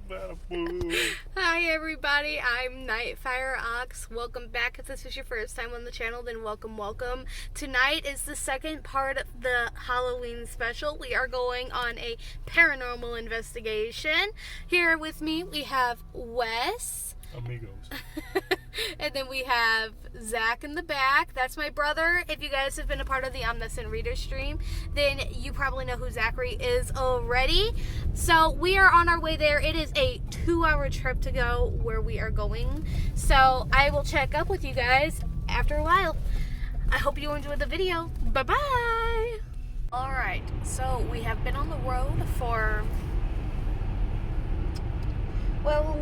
Hi everybody, I'm Nightfire Ox. Welcome back. If this is your first time on the channel, then welcome. Tonight is the second part of the Halloween special. We are going on a paranormal investigation. Here with me we have Wes. Amigos. And then we have Zach in the back. That's my brother. If you guys have been a part of the Omniscient Reader stream, then you probably know who Zachary is already. So we are on our way there. It is a 2-hour trip to go where we are going. So I will check up with you guys after a while. I hope you enjoyed the video. Bye-bye. Alright, so we have been on the road for, well,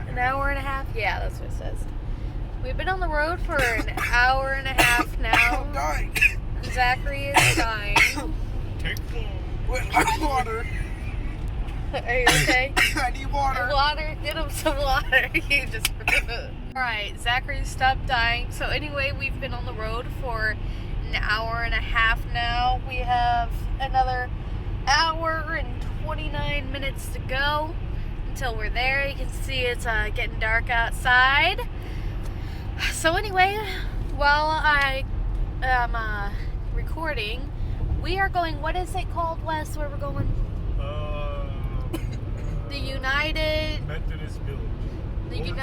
an hour and a half? Yeah, that's what it says. We've been on the road for an hour and a half now. I'm dying. Zachary is dying. Take water. Are you okay? I need water. Water? Get him some water. You just... Alright, Zachary stopped dying. So anyway, we've been on the road for an hour and a half now. We have another hour and 29 minutes to go until we're there. You can see it's getting dark outside. So anyway, while I am recording, we are going, what is it called, Wes, where we're going? The United Methodist Village.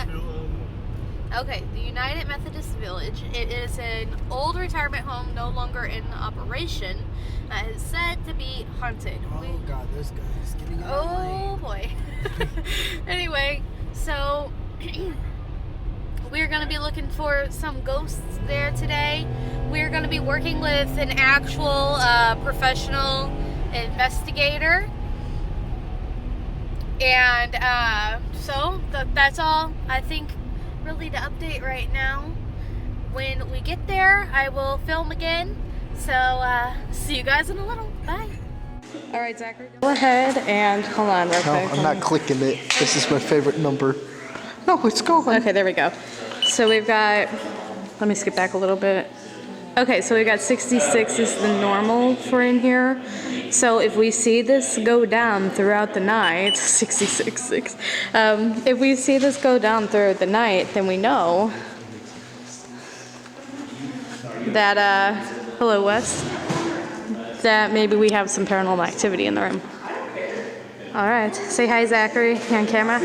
Okay, the United Methodist Village. It is an old retirement home, no longer in operation. It is said to be haunted. Oh God, this guy's getting out Oh boy. Anyway, so we're going to be looking for some ghosts there today. We're going to be working with an actual professional investigator. And so that's all, I think, really the update right now. When we get there, I will film again. So see you guys in a little. Bye. All right, Zachary. Go ahead and hold on real No, quick. I'm not clicking it. This is my favorite number. No, it's going. Okay, there we go. So we've got, let me skip back a little bit. Okay, so we've got 66 is the normal for in here. So if we see this go down throughout the night, 66, if we see this go down throughout the night, then we know that, hello Wes, that maybe we have some paranormal activity in the room. All right, say hi Zachary, you on camera?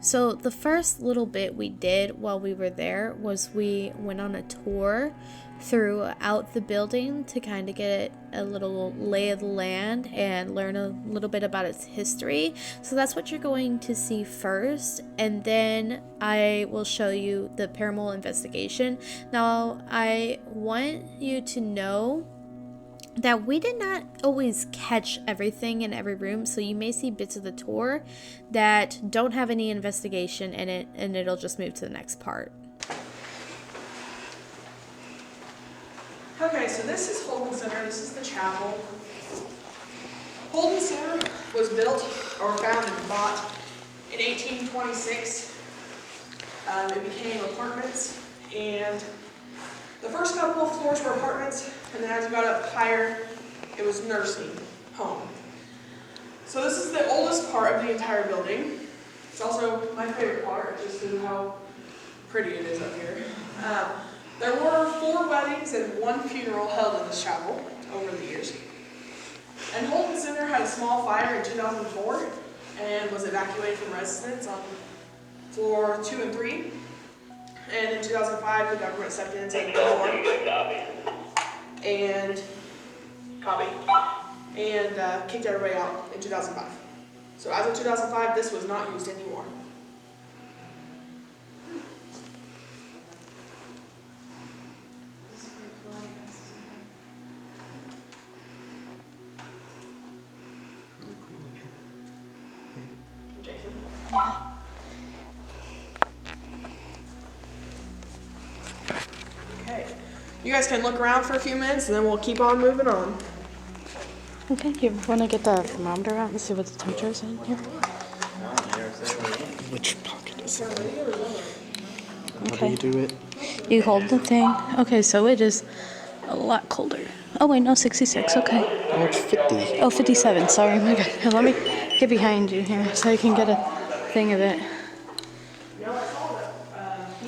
So the first little bit we did while we were there was we went on a tour throughout the building to kind of get a little lay of the land and learn a little bit about its history. So that's what you're going to see first, and then I will show you the paranormal investigation. Now I want you to know that we did not always catch everything in every room, so you may see bits of the tour that don't have any investigation in it, and it'll just move to the next part. Okay, so this is Holden Center. This is the chapel. Holden Center was built or founded and bought in 1826. It became apartments, and the first couple of floors were apartments, and then as you got up higher, it was nursing home. So this is the oldest part of the entire building. It's also my favorite part, just because of how pretty it is up here. There were 4 weddings and 1 funeral held in this chapel over the years. And Holden Center had a small fire in 2004 and was evacuated from residents on floor 2 and 3. And in 2005, the government stepped in and said no more. And kicked everybody out in 2005. So as of 2005, this was not used anymore. Jason. Okay, you guys can look around for a few minutes and then we'll keep on moving on. Okay, you want to get the thermometer out and see what the temperature is in here? Which pocket is it? How Okay. do you do it? You hold the thing. Okay, so it is a lot colder. Oh, wait, no, 66. Okay. Oh, it's 50. Oh, 57. Sorry. My God. Here, let me get behind you here so I can get a thing of it.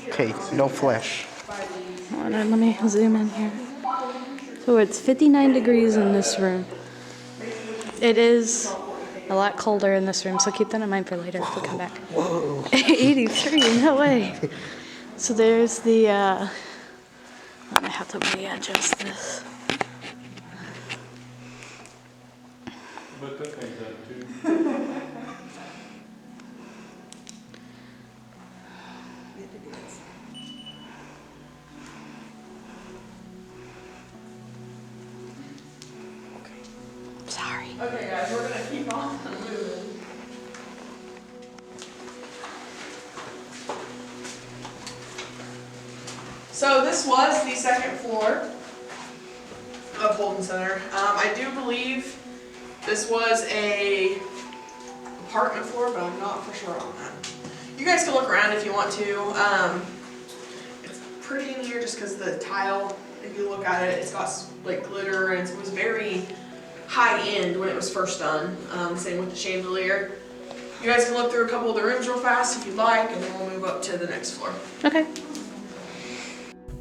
Okay, no flash. Hold on, let me zoom in here. So it's 59 degrees in this room. It is a lot colder in this room, so keep that in mind for later if we come back. Whoa. 83, no way. So there's the, I have to readjust this. But that thing's up too. Sorry. Okay, guys, we're gonna keep on moving. So this was the second floor of Holden Center. I do believe this was a apartment floor, but I'm not for sure on that. You guys can look around if you want to. It's pretty in here just because the tile, if you look at it, it's got like glitter and it was very high end when it was first done. Same with the chandelier. You guys can look through a couple of the rooms real fast if you'd like, and then we'll move up to the next floor. Okay.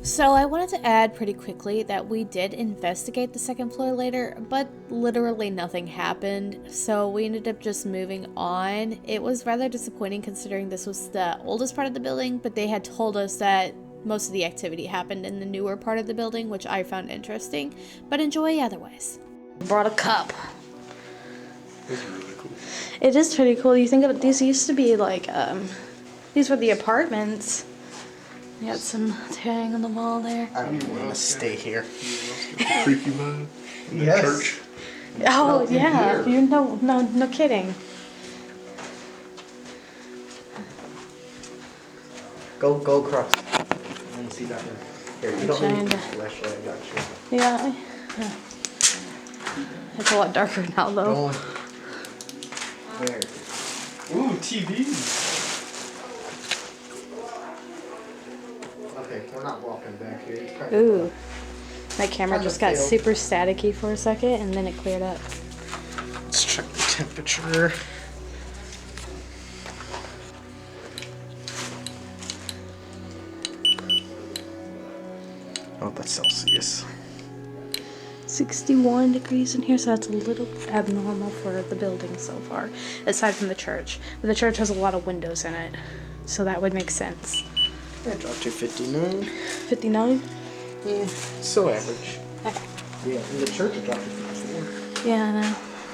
So I wanted to add pretty quickly that we did investigate the second floor later, but literally nothing happened, so we ended up just moving on. It was rather disappointing considering this was the oldest part of the building, but they had told us that most of the activity happened in the newer part of the building, which I found interesting, but enjoy otherwise. Brought a cup. This is really cool. It is pretty cool. You think of it, these used to be like, these were the apartments. You got some tag on the wall there. I don't want to stay here. Freaky vibe. In the Yes. church. Oh, in yeah. here. No kidding. Go across. I want to see that one. Here, you don't need Trying the to- flashlight. I got you. Yeah. It's a lot darker now, though. Go on. Where? Ooh, TV. Okay, we're not walking back here. It's kind of- Ooh. My camera Kinda just got failed. super staticky for a second, and then it cleared up. Let's check the temperature. Oh, that's Celsius. 61 degrees in here, so that's a little abnormal for the building so far, aside from the church. But the church has a lot of windows in it, so that would make sense. I dropped to 59. 59? Yeah, so average. Okay. Yeah, in the church it dropped to 54 Yeah, I know.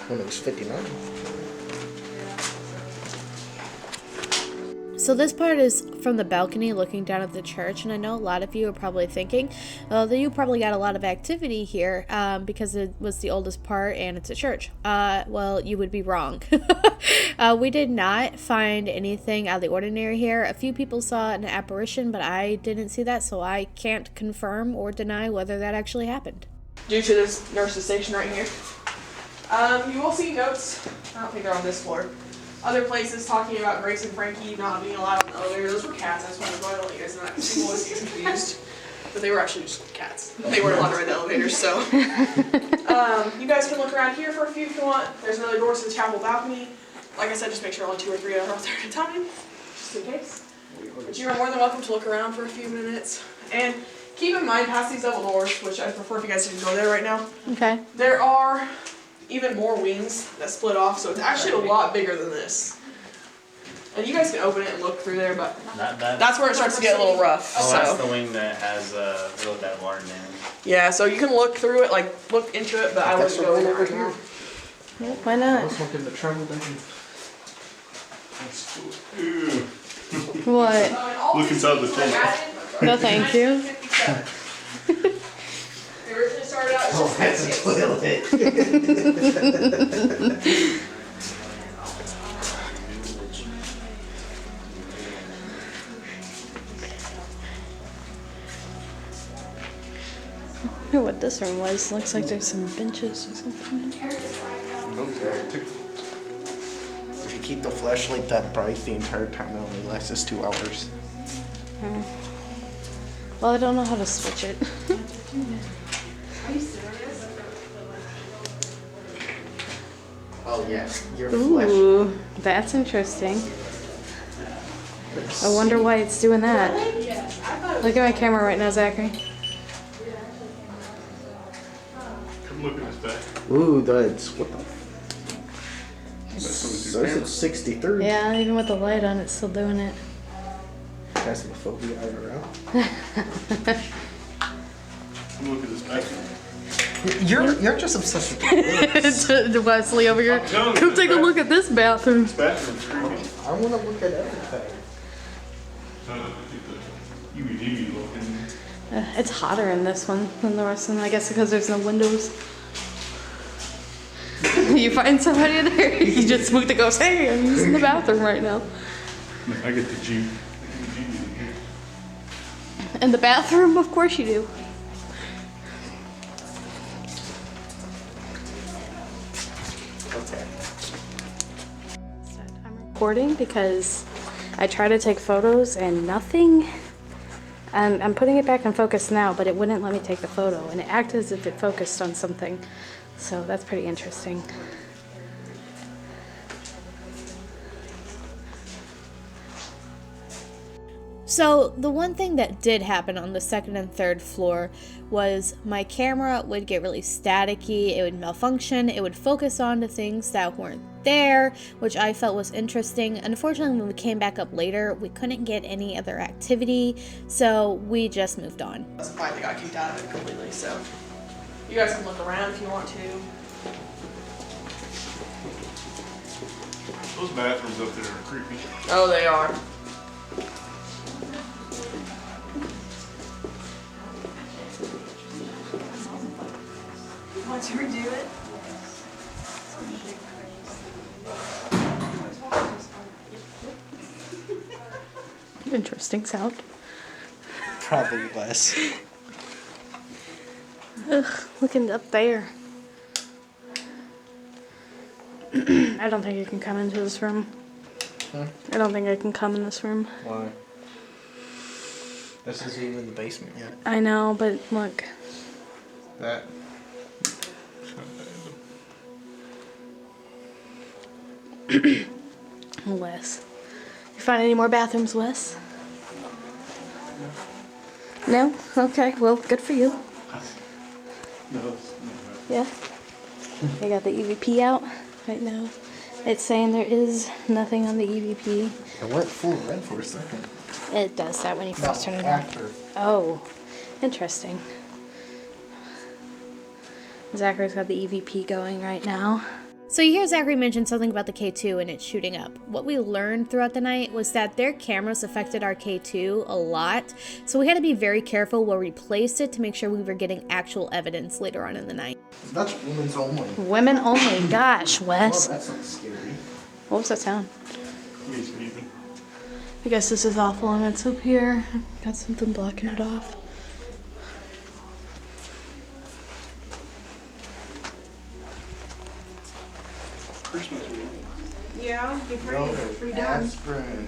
when it was 59. So this part is from the balcony looking down at the church, and I know a lot of you are probably thinking, oh, that you probably got a lot of activity here because it was the oldest part and it's a church. Well, you would be wrong. We did not find anything out of the ordinary here. A few people saw an apparition, but I didn't see that, so I can't confirm or deny whether that actually happened. Due to this nurse's station right here. You will see notes, I don't think they're on this floor. Other places talking about Grace and Frankie not being allowed in the elevator. Those were cats, I just wanted to go ahead and let you guys know that because people always get confused. But they were actually just cats. They weren't allowed to ride the elevators, so. You guys can look around here for a few if you want. There's another door to the chapel balcony. Like I said, just make sure only 2 or 3 are out there at a time, just in case. But you are more than welcome to look around for a few minutes. And keep in mind, past these double doors, which I prefer if you guys didn't go there right now, Okay. there are even more wings that split off, so it's actually a lot bigger than this. And you guys can open it and look through there, but that's where it starts to get a little rough. Oh, that's So the wing that has really that water in it. yeah, so you can look through it, like look into it, but I wouldn't go in there right now. Yeah, why I not? was hoping to travel down. That's cool. Ew. What? Look inside the tank. No, thank you. They originally started out as just That's a toilet. I wonder what this room was. Looks like there's some benches or something in here. If you keep the flashlight that bright the entire time, it only lasts us 2 hours. Well, I don't know how to switch it. Oh yes, your flesh. Ooh, that's interesting. I wonder why it's doing that. Look at my camera right now, Zachary. Come look at this back. Ooh, that's what the. That's That's at 63. Yeah, even with the light on, it's still doing it. Phasmophobia IRL. Come look at this bathroom. You're just obsessed with this. Wesley over here. I'm telling you, Come take a look at this bathroom. This bathroom's creepy. I want to look at everything. The UV looking. It's hotter in this one than the rest of them, I guess because there's no windows. You find somebody in there, you just spook the ghost, hey, I'm using the bathroom right now. I get the G. In the bathroom, of course you do. Okay. I'm recording because I try to take photos and nothing. I'm putting it back in focus now, but it wouldn't let me take the photo, and it acted as if it focused on something. So that's pretty interesting. So the one thing that did happen on the second and third floor was my camera would get really staticky, it would malfunction, it would focus on to things that weren't there, which I felt was interesting. Unfortunately, when we came back up later, we couldn't get any other activity, so we just moved on. That's why they got kicked out of it completely, so. You guys can look around if you want to. Those bathrooms up there are creepy. Oh, they are. Want to redo it? Interesting sound. Probably less. Ugh, looking up there. I don't think I can come into this room. Huh? I don't think I can come in this room. Why? This isn't even the basement yet. I know, but look. That. Wes. You find any more bathrooms, Wes? No? Okay, well, good for you. No. Yeah. I got the EVP out right now. It's saying there is nothing on the EVP. It went full red for a second. It does that when you first turn it on. After. Oh, interesting. Zachary's got the EVP going right now. So you hear Zachary mention something about the K2 and it shooting up. What we learned throughout the night was that their cameras affected our K2 a lot, so we had to be very careful where we placed it to make sure we were getting actual evidence later on in the night. That's women's only. Women only. Gosh, Oh, Wes. that's not scary. What was that sound? Me sleeping. I guess this is awful and it's up here. Got something blocking it off. Christmas week. Yeah, be No, redone. aspirin.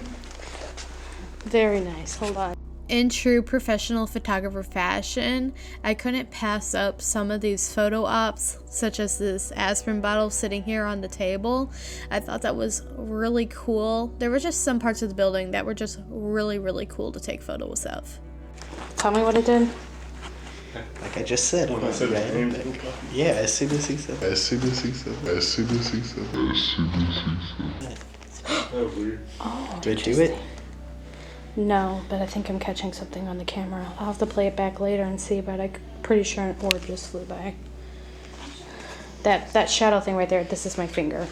Very nice. Hold on. In true professional photographer fashion, I couldn't pass up some of these photo ops, such as this aspirin bottle sitting here on the table. I thought that was really cool. There were just some parts of the building that were just really, really cool to take photos of. Tell me what it did. Like I just said, When it I went said his red. name, Like, yeah, as soon as he said. As soon as he said. As soon as he said. As soon as he said. That was weird. Oh, Did it do it? No, but I think I'm catching something on the camera. I'll have to play it back later and see, but I'm pretty sure an orb just flew by. That shadow thing right there, this is my finger.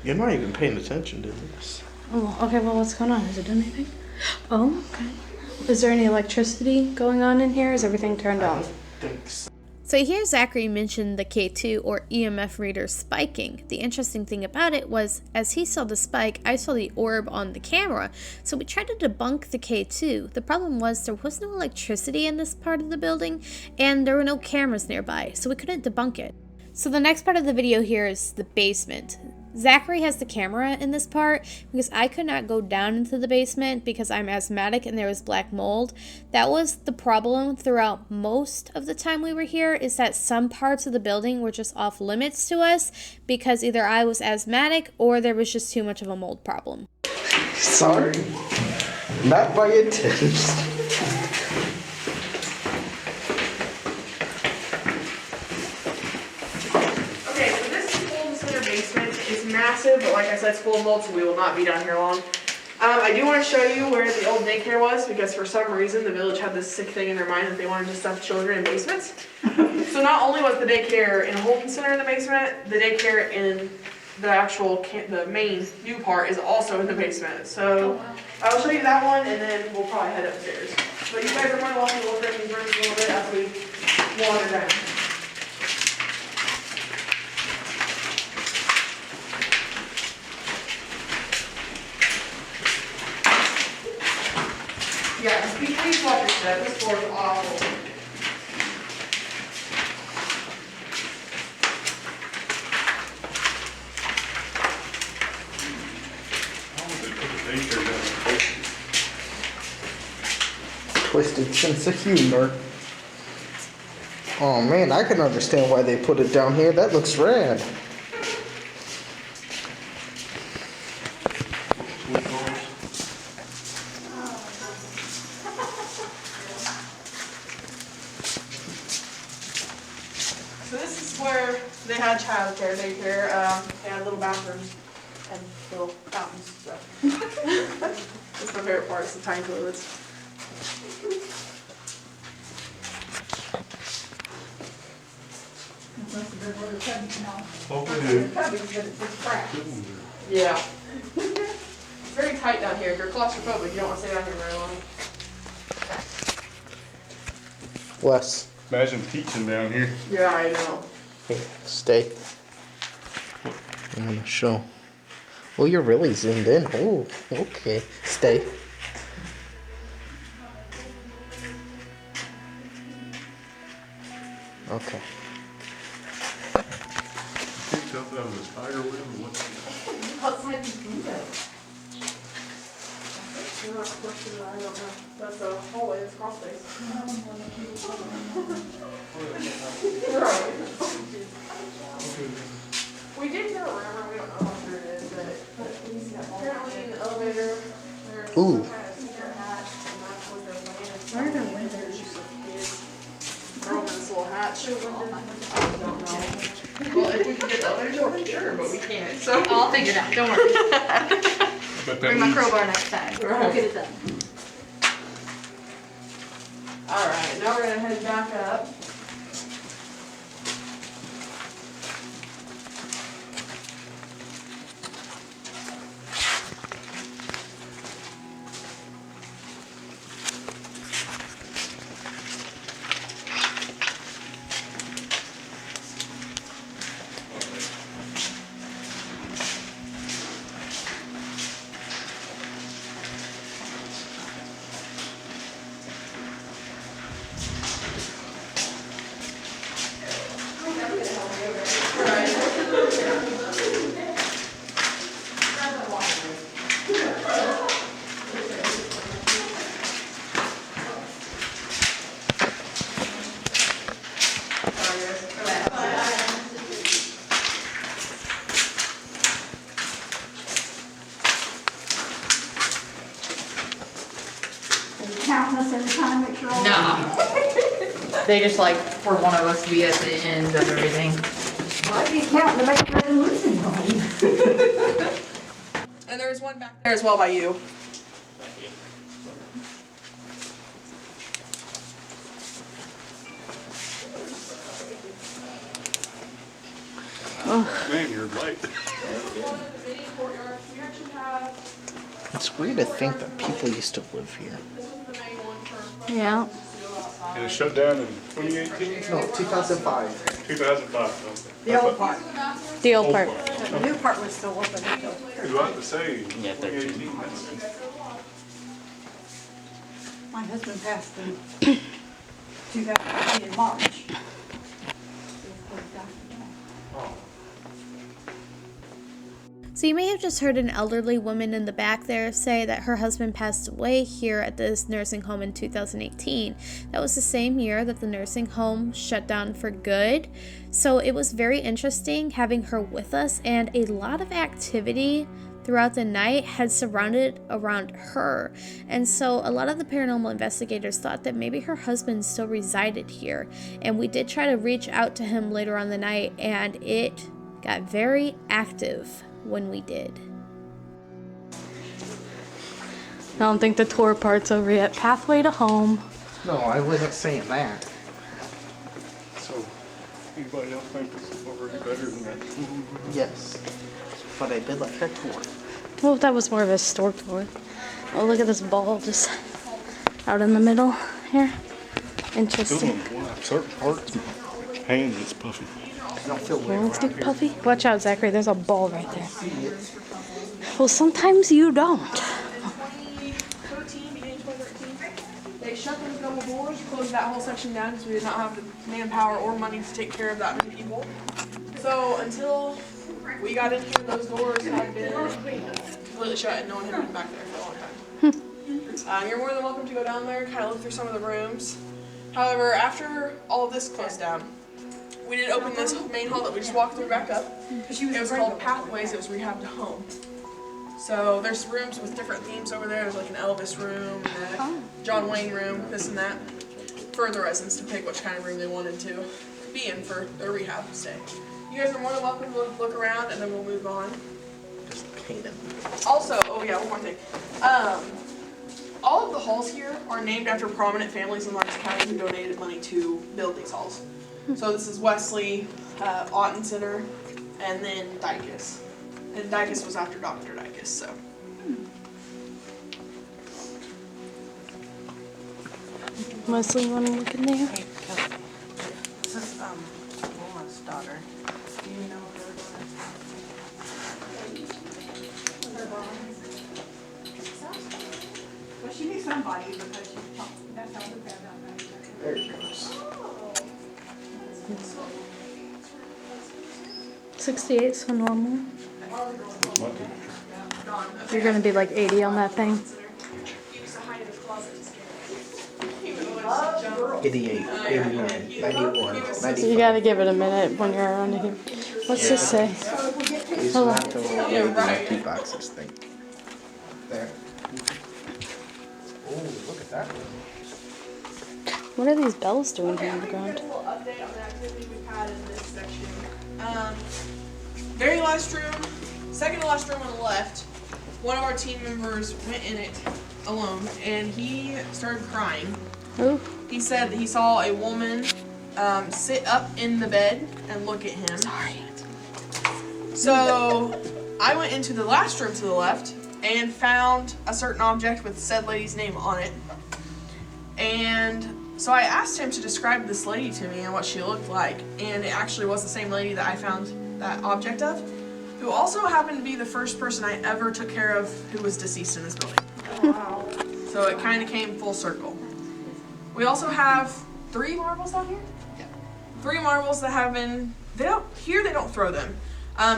You're not even paying attention to this. Oh, okay, well, what's going on? Has it done anything? Oh, okay. Is there any electricity going on in here? Is everything turned off? Think so. So here Zachary mentioned the K2 or EMF reader spiking. The interesting thing about it was, as he saw the spike, I saw the orb on the camera. So we tried to debunk the K2. The problem was there was no electricity in this part of the building, and there were no cameras nearby, so we couldn't debunk it. So the next part of the video here is the basement. Zachary has the camera in this part because I could not go down into the basement because I'm asthmatic and there was black mold. That was the problem throughout most of the time we were here, is that some parts of the building were just off limits to us because either I was asthmatic or there was just too much of a mold problem. Sorry. Not by intent. Okay, so this is Golden Center basement. It's massive, but like I said, it's full of mold, so we will not be down here long. I do want to show you where the old daycare was, because for some reason the village had this sick thing in their mind that they wanted to stuff children in basements. So not only was the daycare in Holden Center in the basement, the daycare in the actual the main new part is also in the basement. So I'll show you that one, and then we'll probably head upstairs. But you guys are more than welcome to look at these rooms a little bit as we wander down. Yeah, just please watch your step. This floor is awful. Twisted sense of humor. Oh man, I can understand why they put it down here. That looks rad. So this is where they had childcare, daycare. They had little bathrooms and little fountains and stuff. That's my favorite part, is the tiny toilets. Yeah. It's very tight down here. If you're claustrophobic, you don't want to stay down here very long. Wes, Imagine teaching down here. Yeah, I know. here, stay. I'm gonna show. Oh, you're really zoomed in. Oh, okay. Stay. Okay. Can't tell if that was a spider web or what. Outside the window. You're not questioning, I don't know. That's a hallway, it's crawl space. Right. We did hear a rumor, we don't know how true it is, but apparently in the elevator, there's Ooh. some kind of secret hatch, and that's what they're playing. Where are the windows? Just a kid throwing this little hatch. I don't know. Well, if we can get the elevator open, sure, but we can't, so. I'll figure it out, don't worry. But that Bring my leads- crowbar next time. We'll get it done. Alright, now we're gonna head back up. Counting us every time, make sure all. No. They just like for one of us to be at the end of everything. I'd be counting to make sure I didn't lose anybody. And there's one back there as well by you. Man, you're light. It's weird to think that people used to live here. Yeah. And it shut down in 2018? No, 2005. 2005, okay. The old part. The old part. The new part was still open until. I was about to say, 2018, that's. My husband passed in 2018 in March. Oh. So you may have just heard an elderly woman in the back there say that her husband passed away here at this nursing home in 2018. That was the same year that the nursing home shut down for good. So it was very interesting having her with us, and a lot of activity throughout the night had surrounded around her. And so a lot of the paranormal investigators thought that maybe her husband still resided here. And we did try to reach out to him later on the night, and it got very active when we did. I don't think the tour part's over yet. Pathway to home. No, I wasn't saying that. So, anybody else think this is already better than that? Yes. But I did like that tour. Well, that was more of a store tour. Oh, look at this ball just out in the middle here. Interesting. Certain parts, hands, it's puffy. I don't feel weird. Let's get puffy. Watch out, Zachary. There's a ball right there. Well, sometimes you don't. 2013, beginning of 2013, they shut those double doors, closed that whole section down because we did not have the manpower or money to take care of that many people. So until we got in here, those doors had been completely shut and no one had been back there for a long time. You're more than welcome to go down there, kind of look through some of the rooms. However, after all of this closed down, we did open this main hall that we just walked through back up. It was called Pathways. It was Rehab to Home. So there's rooms with different themes over there. There's like an Elvis room, and a John Wayne room, this and that, for the residents to pick which kind of room they wanted to be in for their rehab stay. You guys are more than welcome to look around, and then we'll move on. Just painted. Also, oh yeah, one more thing. All of the halls here are named after prominent families in Lawrence County who donated money to build these halls. So this is Wesley, Otten Center, and then Dykus. And Dykus was after Dr. Dykus, so. Leslie, you want to look in there? This is, Wilma's daughter. Do you know her daughter? Well, she knew somebody because she talked, that's how we found out about it. There she goes. 68, so normal. You're gonna be like 80 on that thing. He used to hide in the closet to scare me. He would always jump. 88, 89, 91, 95. You gotta give it a minute when you're around here. What's this say? You still have to read the key boxes thing. There. Oh, look at that one. What are these bells doing here on the ground? Here's a little update on the activity we've had in this section. Very last room, second to last room on the left, one of our team members went in it alone and he started crying. Ooh. He said that he saw a woman sit up in the bed and look at him. Sorry. So I went into the last room to the left and found a certain object with said lady's name on it. And so I asked him to describe this lady to me and what she looked like, and it actually was the same lady that I found that object of, who also happened to be the first person I ever took care of who was deceased in this building. Wow. So it kind of came full circle. We also have 3 marbles down here? Yeah. 3 marbles that have been, they don't throw them.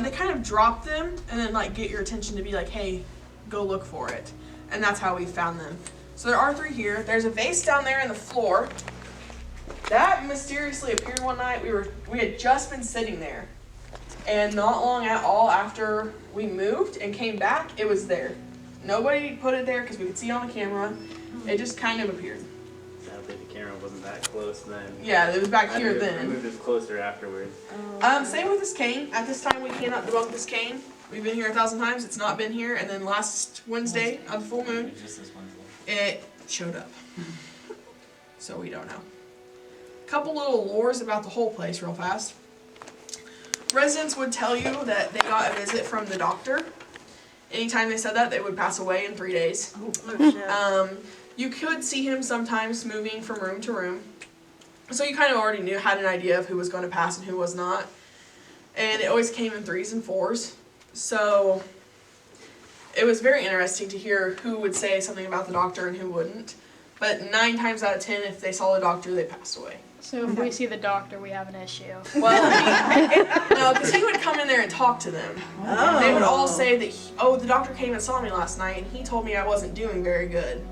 They kind of drop them and then like get your attention to be like, hey, go look for it. And that's how we found them. So there are 3 here. There's a vase down there in the floor. That mysteriously appeared one night. We had just been sitting there. And not long at all after we moved and came back, it was there. Nobody put it there because we could see it on the camera. It just kind of appeared. Sadly, the camera wasn't that close then. Yeah, it was back here I then. moved it closer afterwards. Same with this cane. At this time, we cannot debunk this cane. We've been here 1,000 times. It's not been here. And then last Wednesday of the full moon, Just this Wednesday. it showed up. So we don't know. Couple little lores about the whole place real fast. Residents would tell you that they got a visit from the doctor. Anytime they said that, they would pass away in 3 days. You could see him sometimes moving from room to room. So you kind of already had an idea of who was going to pass and who was not. And it always came in 3s and 4s. So it was very interesting to hear who would say something about the doctor and who wouldn't. But 9 times out of 10, if they saw the doctor, they passed away. So if we see the doctor, we have an issue. Well, no, because he would come in there and talk to them. Oh. They would all say that, the doctor came and saw me last night, and he told me I wasn't doing very good.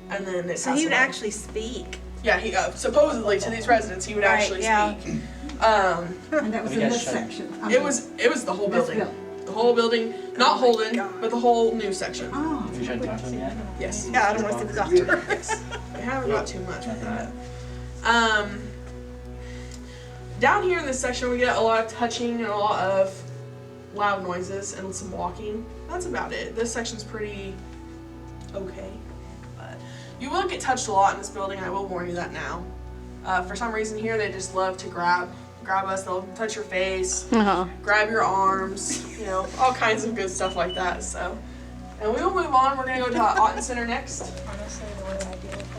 And then So he would actually speak. Yeah, he supposedly to these residents he would actually speak. And that was in this section. It was the whole building. The whole building, not Holden, but the whole new section. Oh. Have you tried talking to them yet? Yes. Yeah, I don't want to see the doctor. Yes. We haven't got too much with that. Down here in this section, we get a lot of touching and a lot of loud noises and some walking. That's about it. This section's pretty okay, but you will get touched a lot in this building. I will warn you that now. For some reason here, they just love to grab us. They'll touch your face, grab your arms, all kinds of good stuff like that. So, and we will move on. We're gonna go to Otten Center next. Honestly, the way I deal with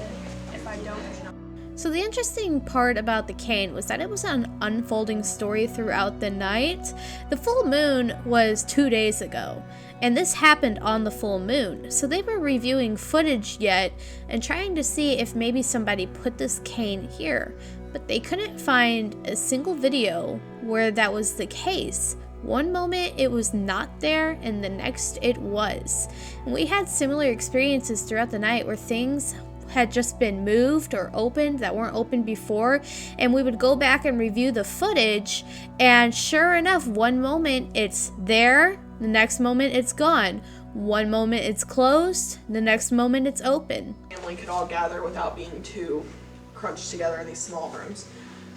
it, if I don't know. So the interesting part about the cane was that it was an unfolding story throughout the night. The full moon was 2 days ago, and this happened on the full moon. So they were reviewing footage yet and trying to see if maybe somebody put this cane here, but they couldn't find a single video where that was the case. One moment it was not there, and the next it was. And we had similar experiences throughout the night where things had just been moved or opened that weren't opened before, and we would go back and review the footage, and sure enough, one moment it's there, the next moment it's gone. One moment it's closed, the next moment it's open. Family could all gather without being too crunched together in these small rooms.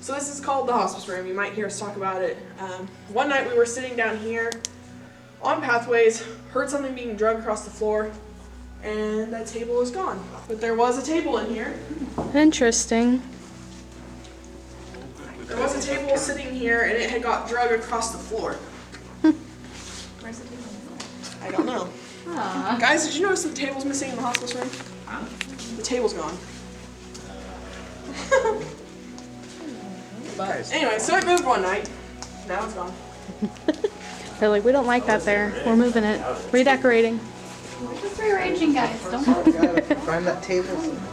So this is called the hospice room. You might hear us talk about it. One night we were sitting down here on pathways, heard something being dragged across the floor, and that table is gone. But there was a table in here. Interesting. There was a table sitting here, and it had got dragged across the floor. Where's the table? I don't know. Guys, did you notice the table's missing in the hospice room? The table's gone. But anyway, so it moved one night. Now it's gone. They're like, we don't like that there. We're moving it. Redecorating. We're just rearranging, guys. Don't worry. Gotta find that table somewhere.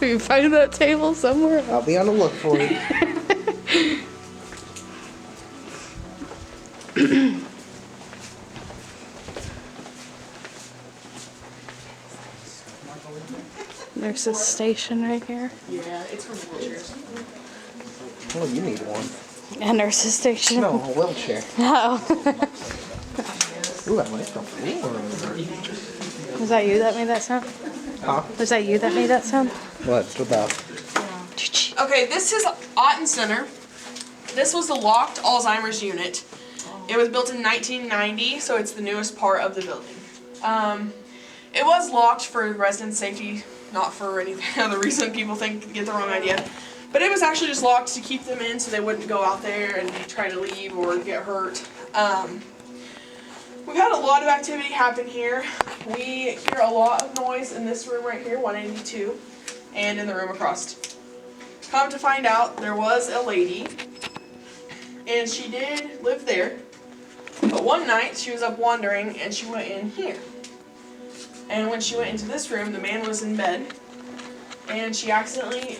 You find that table somewhere? I'll be on the look for it. There's a station right here. Yeah, it's for wheelchairs. Oh, you need one. A nurse's station. No, a wheelchair. Oh. Ooh, I like the floor. Was that you that made that sound? Huh? Was that you that made that sound? What's about? Okay, this is Otten Center. This was the locked Alzheimer's unit. It was built in 1990, so it's the newest part of the building. It was locked for resident safety, not for any other reason people get the wrong idea. But it was actually just locked to keep them in so they wouldn't go out there and try to leave or get hurt. We've had a lot of activity happen here. We hear a lot of noise in this room right here, 182, and in the room across. Come to find out, there was a lady, and she did live there, but one night she was up wandering and she went in here. And when she went into this room, the man was in bed, and she accidentally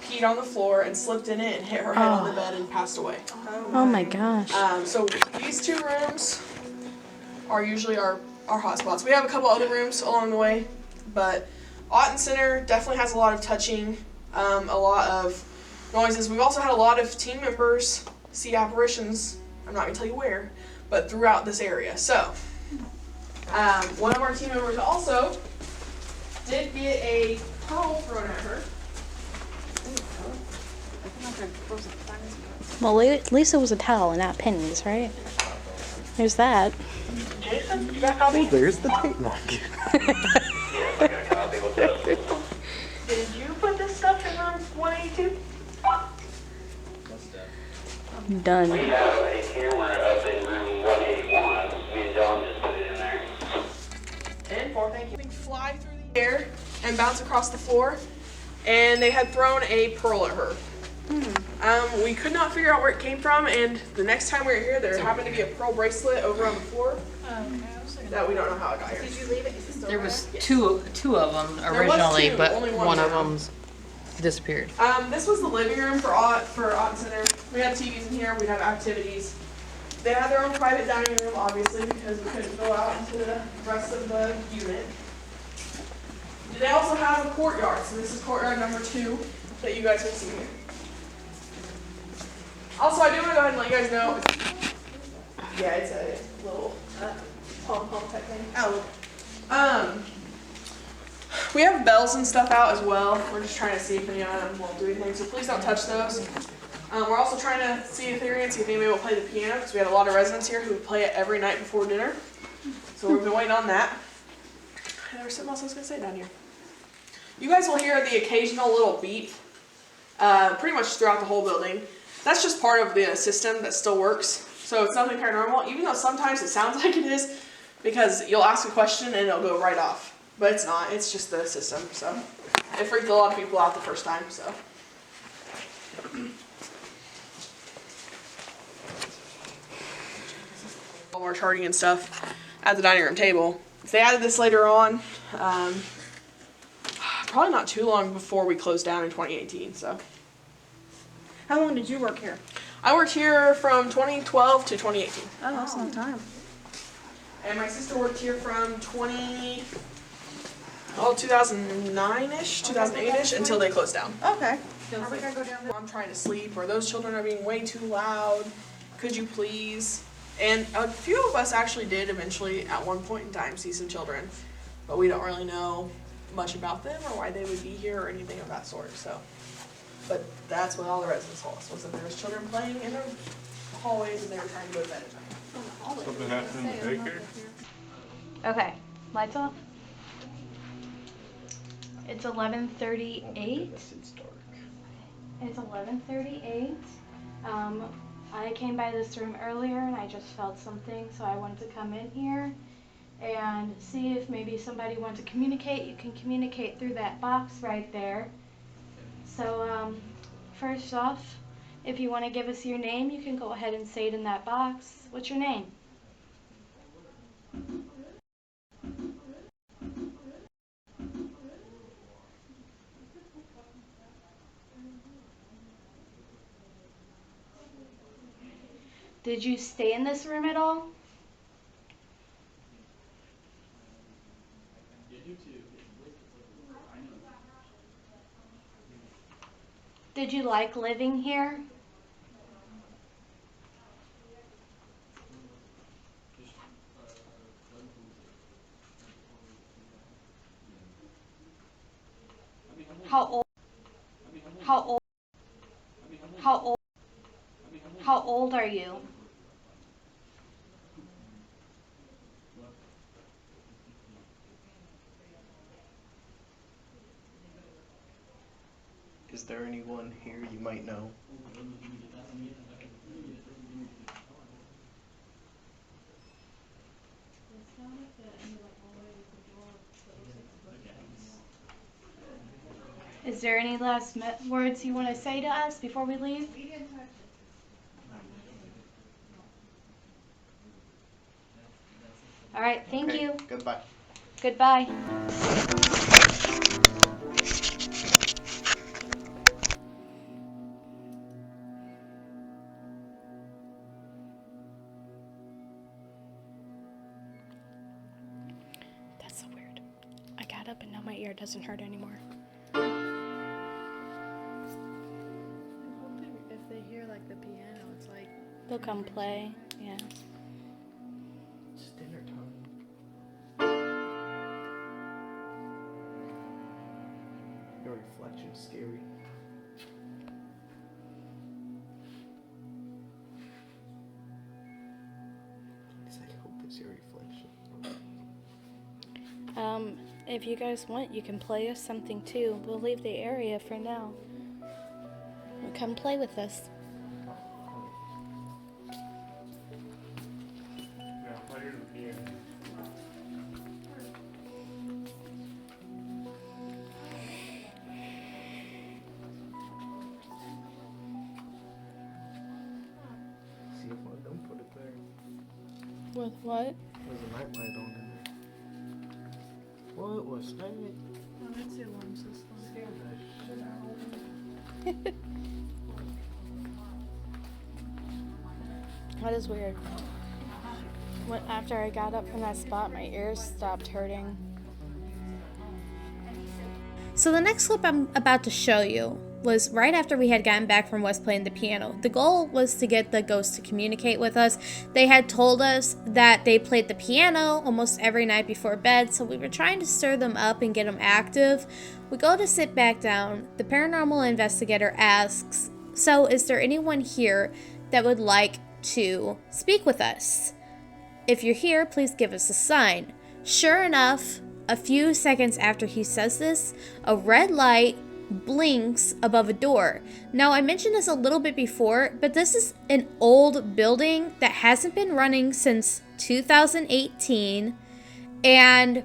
peed on the floor and slipped in it and hit her head on the bed and passed away. Oh my gosh. So these two rooms are usually our hotspots. We have a couple other rooms along the way, but Otten Center definitely has a lot of touching, a lot of noises. We've also had a lot of team members see apparitions, I'm not going to tell you where, but throughout this area. So, one of our team members also did get a pearl thrown at her. Well, at least it was a towel and not pennies, right? There's that. Jason, you got a copy? There's the tape. No, Did you put this stuff in room 182? Done. We have a camera up in room 181. Me and John just put it in there. 10-4, thank you. They fly through the air and bounce across the floor, and they had thrown a pearl at her. We could not figure out where it came from, and the next time we were here, there happened to be a pearl bracelet over on the floor. That we don't know how it got here. There was two of them originally, two, but only one of now. them's disappeared? This was the living room for Art Center. We had TVs in here, we'd have activities. They had their own private dining room, obviously, because we couldn't go out into the rest of the unit. They also have a courtyard, so this is courtyard number 2 that you guys can see here. Also, I do want to go ahead and let you guys know, yeah, it's a little pom-pom type thing. We have bells and stuff out as well. We're just trying to see if any of them won't do anything, so please don't touch those. We're also trying to see a theory and see if anybody will play the piano, because we had a lot of residents here who would play it every night before dinner. So we've been waiting on that. And there was something else I was going to say down here. You guys will hear the occasional little beep pretty much throughout the whole building. That's just part of the system that still works. So it's nothing paranormal, even though sometimes it sounds like it is, because you'll ask a question and it'll go right off. But it's not, it's just the system, so. It freaked a lot of people out the first time, so. All our charting and stuff at the dining room table. If they added this later on, probably not too long before we closed down in 2018, so. How long did you work here? I worked here from 2012 to 2018. Oh, that's a long time. And my sister worked here from 2009-ish, 2008-ish, until they closed down. Okay. Are we gonna go down there? I'm trying to sleep, or those children are being way too loud. Could you please? And a few of us actually did eventually, at one point in time, see some children, but we don't really know much about them or why they would be here or anything of that sort. So, but that's what all the residents told us, was that there was children playing in the hallways and they were trying to go to bed at night. Something happened in the daycare? Okay, lights off. It's 11:38. It's 11:38. I came by this room earlier and I just felt something, so I wanted to come in here and see if maybe somebody wants to communicate. You can communicate through that box right there. So first off, if you want to give us your name, you can go ahead and say it in that box. What's your name? Did you stay in this room at all? Did you like living here? How old? How old? How old? How old are you? Is there anyone here you might know? Is there any last words you want to say to us before we leave? All right, thank you. Goodbye. Goodbye. That's so weird. I got up and now my ear doesn't hurt anymore. If they hear like the piano, it's like They'll come play, yeah. It's dinner time. Your reflection's scary. It's like, I hope it's your reflection. If you guys want, you can play us something too. We'll leave the area for now. Come play with us. Yeah, play the piano. See if I don't put it there. With what? There's a nightlight on in there. What was that? oh, that's the alarm system. Scared the shit out of me. That is weird. After I got up from that spot, my ears stopped hurting. So the next clip I'm about to show you was right after we had gotten back from West playing the piano. The goal was to get the ghosts to communicate with us. They had told us that they played the piano almost every night before bed, so we were trying to stir them up and get them active. We go to sit back down. The paranormal investigator asks, "So is there anyone here that would like to speak with us? If you're here, please give us a sign." Sure enough, a few seconds after he says this, a red light blinks above a door. Now, I mentioned this a little bit before, but this is an old building that hasn't been running since 2018, and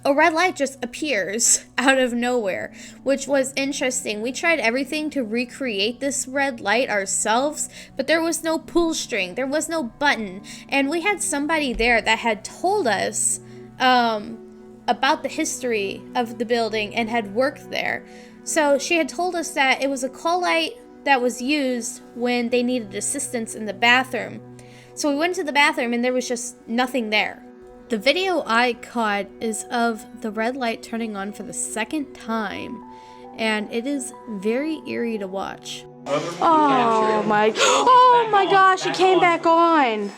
a red light just appears out of nowhere, which was interesting. We tried everything to recreate this red light ourselves, but there was no pull string, there was no button, and we had somebody there that had told us about the history of the building and had worked there. So she had told us that it was a call light that was used when they needed assistance in the bathroom. So we went to the bathroom and there was just nothing there. The video I caught is of the red light turning on for the second time, and it is very eerie to watch. Oh my gosh, it came back on.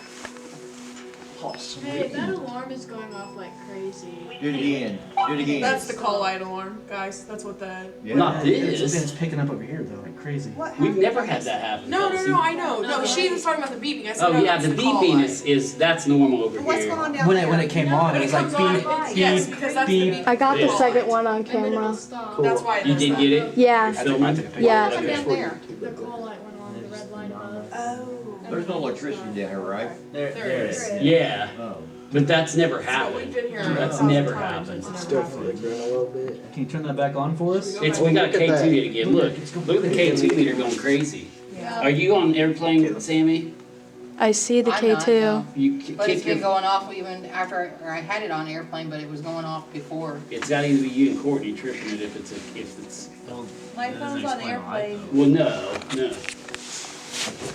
Hey, that alarm is going off like crazy. Do it again. Do it again. That's the call light alarm, guys. That's what the... Yeah. Not this. It's picking up over here though, like crazy. We've never had that happen. No, Kelsey. I know. No, she was talking about the beeping. I said, Oh no, yeah, that's the call beeping light. is that's normal over What's here. going on down When there? it came on, When it was it like comes on, beep, yes, beep, because that's beep. the beep. I got the call second light. one on camera. That's why it You does did that. get it? Yeah. Filming? Yeah. Come down there. The call light went on, the red light above. Oh. There's no electricity down here, right? There it is. Yeah, Oh. but that's never So we've happened. been here That's 1,000 never times. happened. It's never happened. a little bit. Can you turn that back on for us? It's we got a K2 meter again. Look at the K2 meter going crazy. Yeah. Are you on airplane, Sammy? I see the I'm not, K2. no. You But it's kick been your. going off even after, or I had it on airplane, but it was going off before. It's got to either be you and Courtney tripping it if it's. My phone's on airplane. Well, no.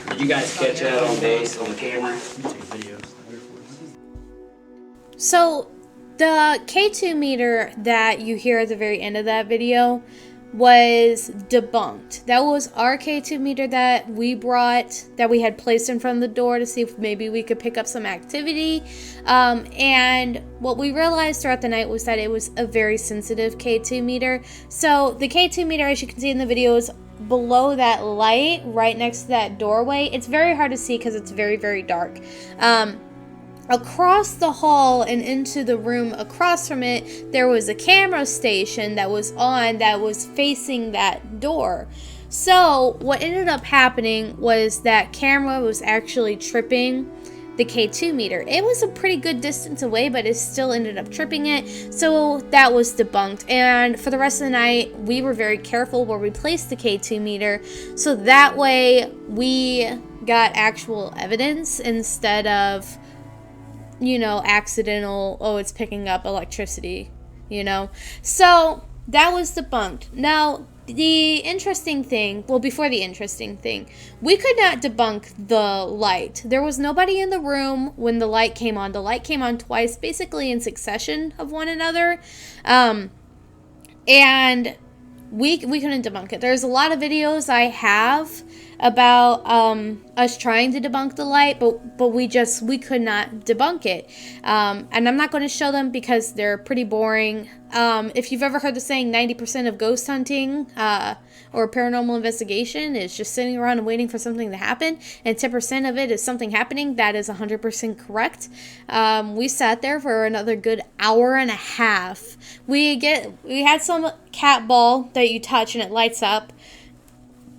Did you guys catch that on base on the camera? So the K2 meter that you hear at the very end of that video was debunked. That was our K2 meter that we brought, that we had placed in front of the door to see if maybe we could pick up some activity. And what we realized throughout the night was that it was a very sensitive K2 meter. So the K2 meter, as you can see in the video, is below that light right next to that doorway. It's very hard to see because it's very, very dark. Across the hall and into the room across from it, there was a camera station that was on that was facing that door. So what ended up happening was that camera was actually tripping the K2 meter. It was a pretty good distance away, but it still ended up tripping it. So that was debunked. And for the rest of the night, we were very careful where we placed the K2 meter. So that way we got actual evidence instead of, accidental, it's picking up electricity, So that was debunked. Now, the interesting thing, before the interesting thing, we could not debunk the light. There was nobody in the room when the light came on. The light came on twice, basically in succession of one another. And we couldn't debunk it. There's a lot of videos I have about us trying to debunk the light, but we could not debunk it. And I'm not going to show them because they're pretty boring. If you've ever heard the saying 90% of ghost hunting or paranormal investigation is just sitting around and waiting for something to happen, and 10% of it is something happening, that is 100% correct. We sat there for another good hour and a half. We had some cat ball that you touch and it lights up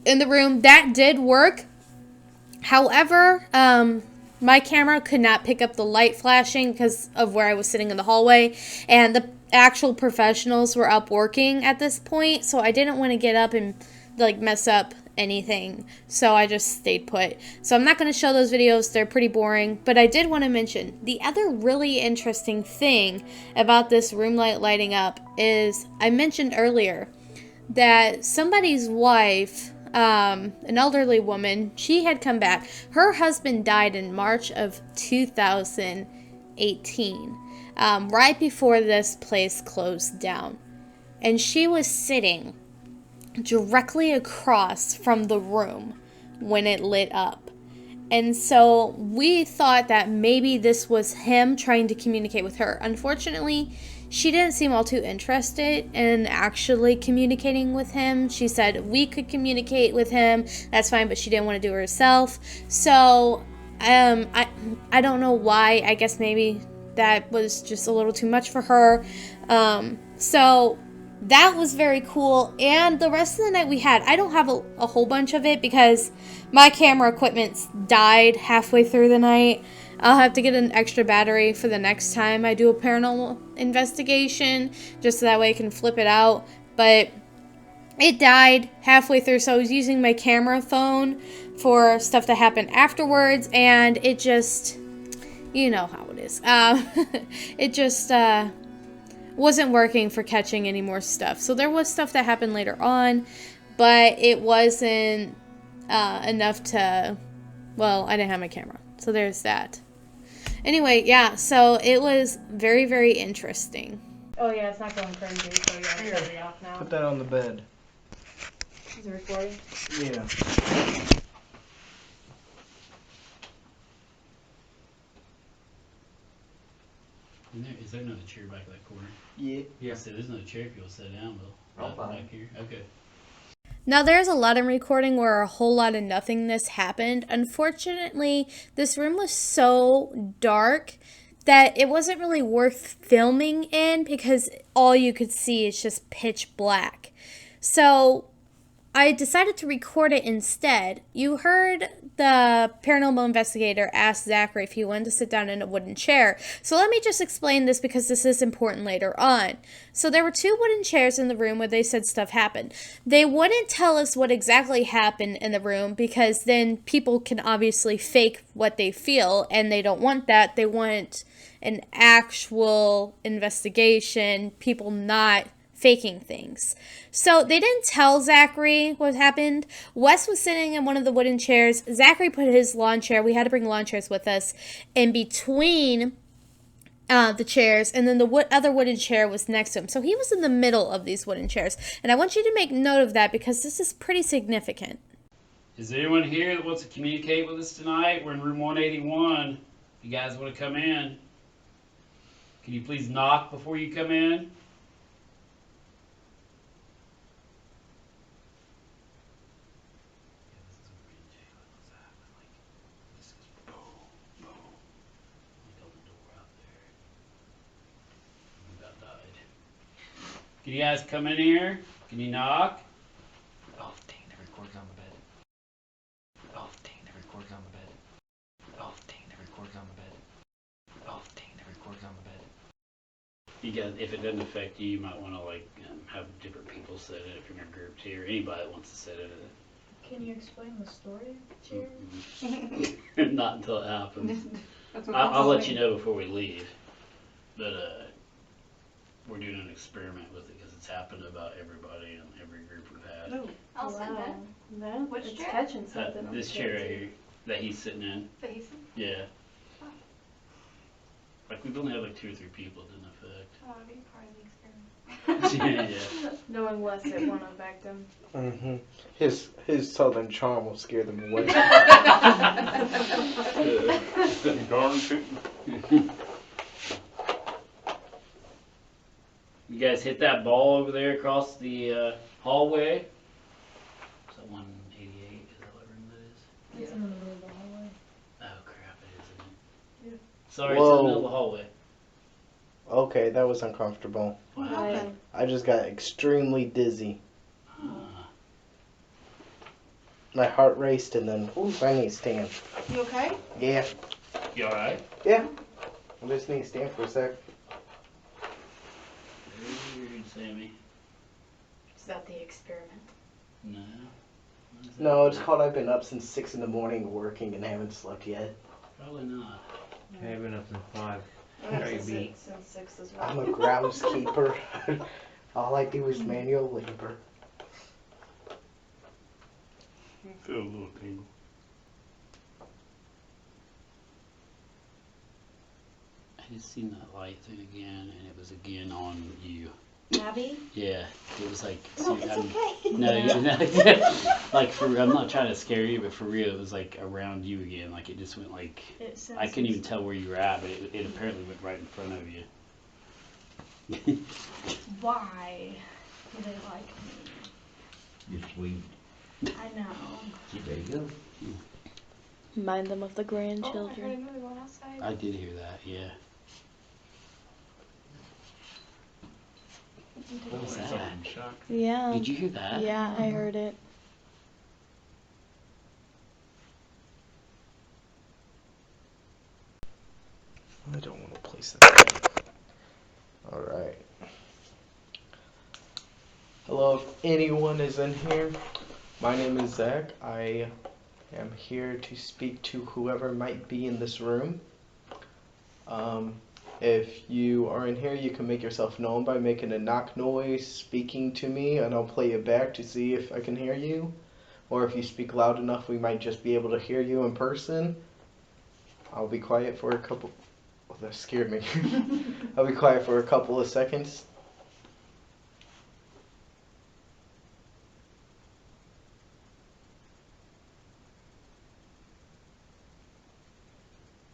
in the room. That did work. However, my camera could not pick up the light flashing because of where I was sitting in the hallway, and the actual professionals were up working at this point, so I didn't want to get up and mess up anything, so I just stayed put. So I'm not going to show those videos, they're pretty boring, but I did want to mention the other really interesting thing about this room light lighting up is, I mentioned earlier that somebody's wife, an elderly woman, she had come back. Her husband died in March of 2018, right before this place closed down. And she was sitting directly across from the room when it lit up. And so we thought that maybe this was him trying to communicate with her. Unfortunately, she didn't seem all too interested in actually communicating with him. She said we could communicate with him, that's fine, but she didn't want to do it herself. So I don't know why. I guess maybe that was just a little too much for her. So that was very cool. And the rest of the night we had, I don't have a whole bunch of it because my camera equipment died halfway through the night. I'll have to get an extra battery for the next time I do a paranormal investigation, just so that way I can flip it out. But it died halfway through, so I was using my camera phone for stuff that happened afterwards, and it just, you know how it is. It just wasn't working for catching any more stuff. So there was stuff that happened later on, but it wasn't enough to, well, I didn't have my camera. So there's that. Anyway, yeah, so it was very, very interesting. Oh yeah, it's not going crazy, so yeah, it's already off now. Put that on the bed. Is it recording? Yeah. Is there another chair back in that corner? Yeah. Yeah. So there's another chair if you'll sit down, Bill. I'll buy back here. Okay. Now, there's a lot in recording where a whole lot of nothingness happened. Unfortunately, this room was so dark that it wasn't really worth filming in because all you could see is just pitch black. So I decided to record it instead. You heard the paranormal investigator ask Zachary if he wanted to sit down in a wooden chair. So let me just explain this because this is important later on. So there were 2 wooden chairs in the room where they said stuff happened. They wouldn't tell us what exactly happened in the room because then people can obviously fake what they feel, and they don't want that. They want an actual investigation, people not faking things. So they didn't tell Zachary what happened. Wes was sitting in one of the wooden chairs. Zachary put his lawn chair. We had to bring lawn chairs with us in between the chairs, and then the other wooden chair was next to him. So he was in the middle of these wooden chairs. And I want you to make note of that because this is pretty significant. Is there anyone here that wants to communicate with us tonight? We're in room 181. If you guys want to come in, can you please knock before you come in? Can you guys come in here? Can you knock? Oh, dang, the record's on the bed. Oh, dang, the record's on the bed. Oh, dang, the record's on the bed. Oh, dang, the record's on the bed. You guys, if it doesn't affect you, you might want to have different people sit in it from your group too, or anybody that wants to sit in it. Can you explain the story of the chair? Not until it happens. That's what I'll I'm let saying. you know before we leave. But we're doing an experiment with it because it's happened to about everybody in every group we've had. Oh, I'll sit wow. then. Which It's chair? catching something. on This the chair bed, right too. here that he's sitting in. That he's in? Yeah. Oh. Like we've only had like 2 or 3 people it didn't affect. Oh, I'll be part of the experiment. Yeah. Knowing Wes, it won't affect him. Mm-hmm. His southern charm will scare them away. Darn tootin'. You guys hit that ball over there across the hallway. Is that 188? Is that what room that is? It's in the middle of the hallway. Oh crap, it is, isn't it? Yeah. Sorry, it's in the Whoa. middle of the hallway. Okay, that was uncomfortable. What Right. happened? I just got extremely dizzy. Ah. My heart raced and then, ooh, I need to stand. You okay? Yeah, You alright? yeah. I just need to stand for a sec. Very weird, Sammy. Is that the experiment? No. What is that? No, it's called I've been up since 6 in the morning working and haven't slept yet. Probably not. I've been up since 5. Since 6 as well. I'm a groundskeeper. All I do is manual labor. Feel a little tingle. I just seen that light thing again, and it was again on you. Abby? Yeah, it was like. No, it's okay. No, yeah, like for real. I'm not trying to scare you, but for real, it was like around you again. Like it just went like. I couldn't even tell where you were at, but it apparently went right in front of you. Why do they like me? You're sweet. I know. There you go. Mind them of the Oh, I grandchildren. heard another one outside. I did hear that. Yeah. What was that? Yeah. Did you hear that? Yeah, I heard it. I don't want to place that. Alright. Hello, if anyone is in here, my name is Zach. I am here to speak to whoever might be in this room. If you are in here, you can make yourself known by making a knock noise, speaking to me, and I'll play it back to see if I can hear you. Or if you speak loud enough, we might just be able to hear you in person. I'll be quiet for a couple... Oh, that scared me. I'll be quiet for a couple of seconds.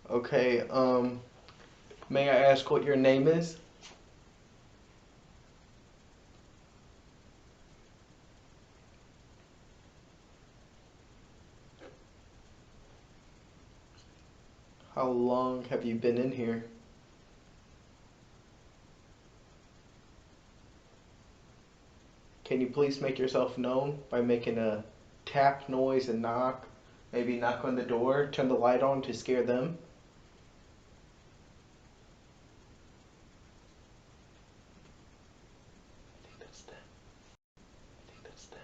Okay, may I ask what your name is? How long have you been in here? Can you please make yourself known by making a tap noise and knock? Maybe knock on the door, turn the light on to scare them. I think that's them. I think that's them.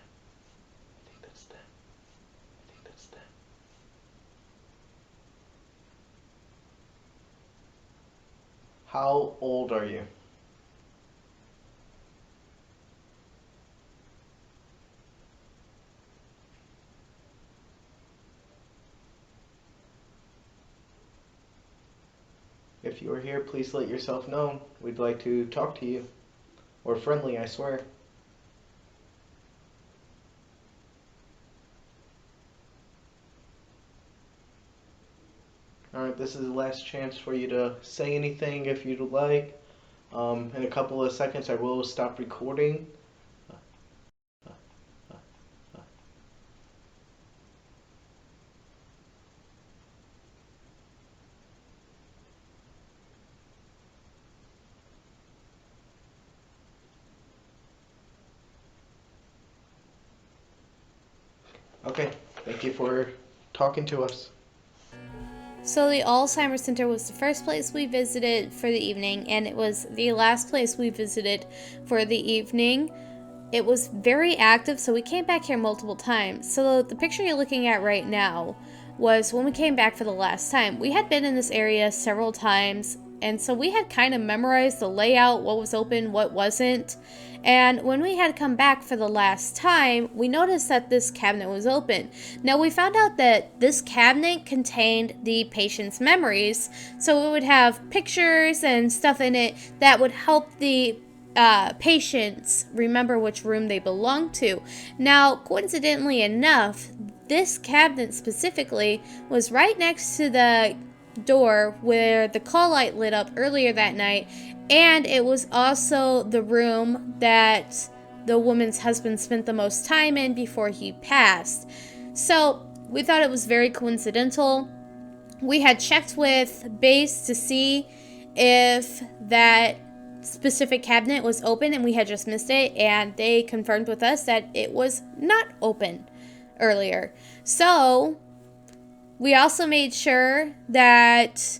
I think that's them. I think that's them. How old are you? If you are here, please let yourself know. We'd like to talk to you. We're friendly, I swear. Alright, this is the last chance for you to say anything if you'd like. In a couple of seconds, I will stop recording. Okay, thank you for talking to us. So the Alzheimer Center was the first place we visited for the evening, and it was the last place we visited for the evening. It was very active, so we came back here multiple times. So the picture you're looking at right now was when we came back for the last time. We had been in this area several times, and so we had kind of memorized the layout, what was open, what wasn't. And when we had come back for the last time, we noticed that this cabinet was open. Now we found out that this cabinet contained the patient's memories, so it would have pictures and stuff in it that would help the patients remember which room they belong to. Now, coincidentally enough, this cabinet specifically was right next to the door where the call light lit up earlier that night, and it was also the room that the woman's husband spent the most time in before he passed. So we thought it was very coincidental. We had checked with base to see if that specific cabinet was open, and we had just missed it, and they confirmed with us that it was not open earlier. So we also made sure that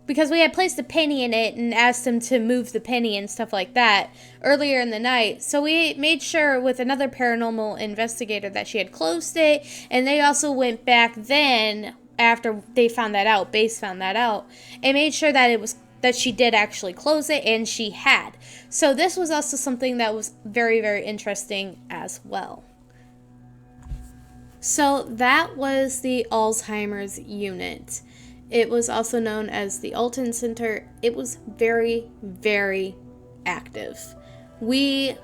because we had placed a penny in it and asked them to move the penny and stuff like that earlier in the night. So we made sure with another paranormal investigator that she had closed it, and they also went back then after they found that out, base found that out, and made sure that she did actually close it, and she had. So this was also something that was very, very interesting as well. So that was the Alzheimer's unit. It was also known as the Alton Center. It was very, very active. We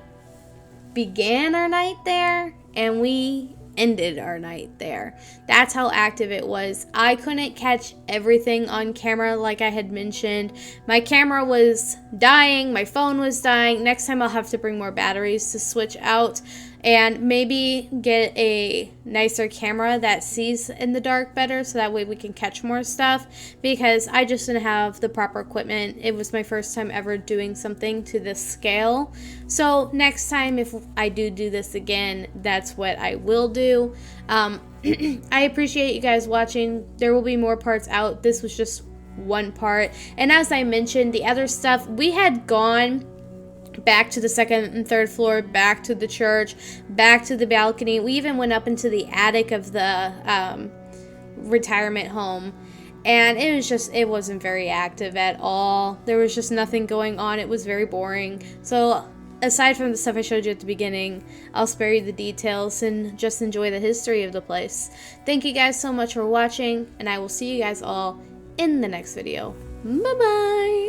began our night there and we ended our night there. That's how active it was. I couldn't catch everything on camera like I had mentioned. My camera was dying, my phone was dying. Next time I'll have to bring more batteries to switch out and maybe get a nicer camera that sees in the dark better so that way we can catch more stuff, because I just didn't have the proper equipment. It was my first time ever doing something to this scale. So next time if I do this again, that's what I will do. I appreciate you guys watching. There will be more parts out. This was just one part. And as I mentioned, the other stuff, we had gone back to the second and third floor, back to the church, back to the balcony. We even went up into the attic of the retirement home. And it wasn't very active at all. There was just nothing going on. It was very boring. So aside from the stuff I showed you at the beginning, I'll spare you the details and just enjoy the history of the place. Thank you guys so much for watching, and I will see you guys all in the next video. Bye-bye!